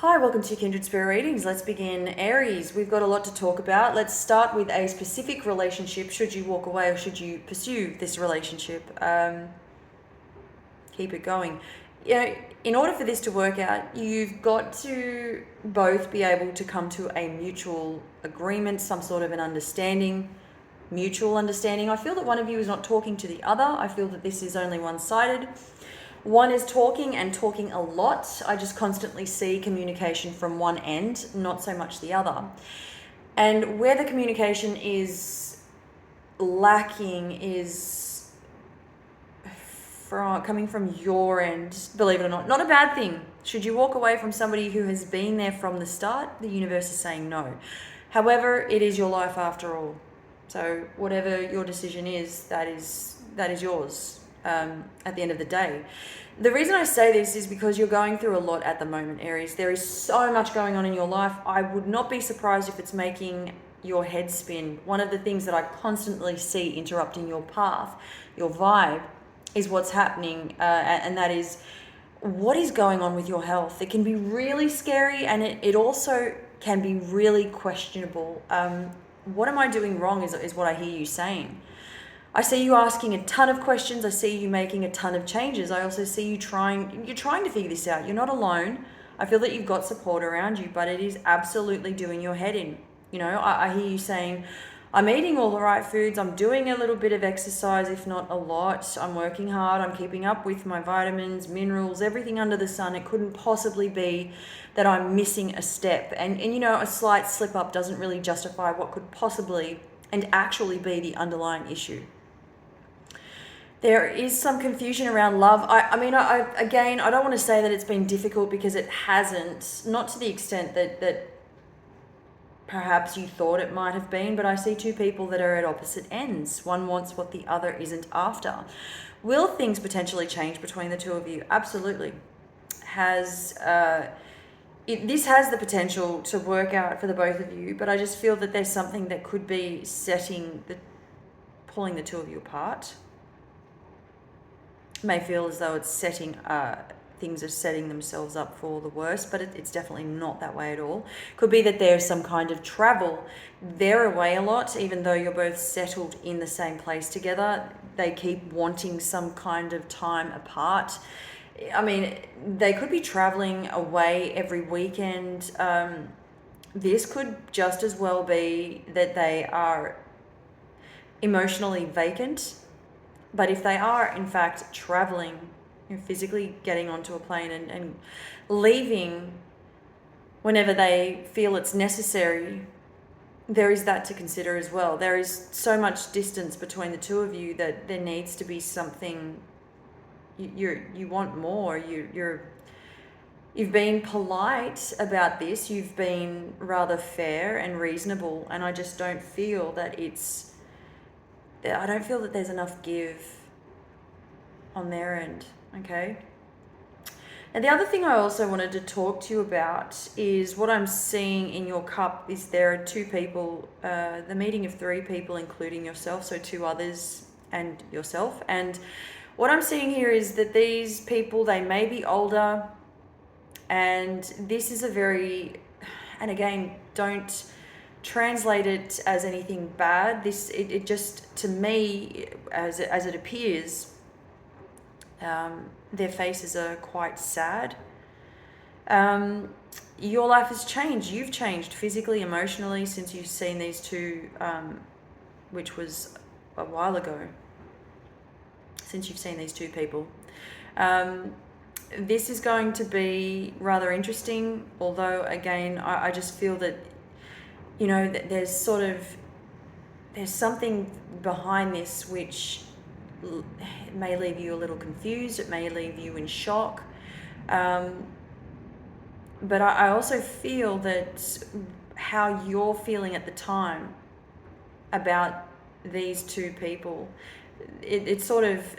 Hi, welcome to Kindred Spirit Readings. Let's begin. Aries, we've got a lot to talk about. Let's start with a specific relationship. Should you walk away or should you pursue this relationship? Keep it going. You know, in order for this to work out, you've got to both be able to come to a mutual agreement, some sort of an understanding, mutual understanding. I feel that one of you is not talking to the other. I feel that this is only one-sided. One is talking and talking a lot. I just constantly see communication from one end, not so much the other. And where the communication is lacking is coming from your end, believe it or not. Not a bad thing. Should you walk away from somebody who has been there from the start, the universe is saying no. However, it is your life after all. So whatever your decision is, that is yours. At the end of the day. The reason I say this is because you're going through a lot at the moment, Aries. There is so much going on in your life. I would not be surprised if it's making your head spin. One of the things that I constantly see interrupting your path, your vibe, is what's happening, and that is what is going on with your health. It can be really scary, and it also can be really questionable. What am I doing wrong is what I hear you saying. I see you asking a ton of questions. I see you making a ton of changes. I also see you're trying to figure this out. You're not alone. I feel that you've got support around you, but it is absolutely doing your head in. You know, I hear you saying, I'm eating all the right foods. I'm doing a little bit of exercise, if not a lot. I'm working hard. I'm keeping up with my vitamins, minerals, everything under the sun. It couldn't possibly be that I'm missing a step. And you know, a slight slip up doesn't really justify what could possibly and actually be the underlying issue. There is some confusion around love. I mean, again, I don't want to say that it's been difficult because it hasn't, not to the extent that perhaps you thought it might have been, but I see two people that are at opposite ends. One wants what the other isn't after. Will things potentially change between the two of you? Absolutely. This has the potential to work out for the both of you, but I just feel that there's something that could be pulling the two of you apart. May feel as though it's things are setting themselves up for the worst, but it's definitely not that way at all. Could be that there's some kind of travel. They're away a lot, even though you're both settled in the same place together. They keep wanting some kind of time apart. I mean, they could be traveling away every weekend. This could just as well be that they are emotionally vacant. But if they are, in fact, traveling, physically getting onto a plane and leaving whenever they feel it's necessary, there is that to consider as well. There is so much distance between the two of you that there needs to be something. You want more. You've been polite about this. You've been rather fair and reasonable, and I just don't feel that I don't feel that there's enough give on their end, okay? And the other thing I also wanted to talk to you about is what I'm seeing in your cup is there are two people, the meeting of three people, including yourself, so two others and yourself. And what I'm seeing here is that these people, they may be older, and this is and again, don't translate it as anything bad. It just, to me, as it appears, their faces are quite sad. Your life has changed. You've changed physically, emotionally since you've seen these two, which was a while ago, since you've seen these two people. This is going to be rather interesting, although again, I just feel that, you know, there's something behind this which may leave you a little confused. It may leave you in shock. But I also feel that how you're feeling at the time about these two people, it's sort of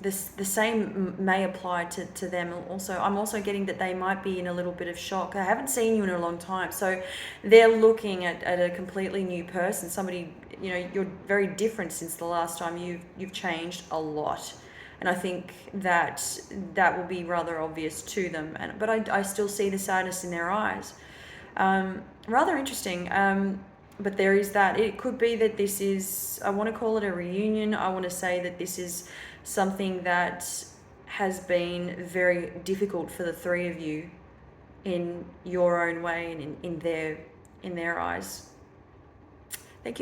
the same may apply to them also. I'm also getting that they might be in a little bit of shock. I haven't seen you in a long time, so they're looking at a completely new person, somebody, you know, you're very different since the last time. You've changed a lot. and I think that that will be rather obvious to them. But I still see the sadness in their eyes. Rather interesting. But there is that. It could be that this is, I want to call it a reunion. I want to say that this is something that has been very difficult for the three of you in your own way and in their eyes.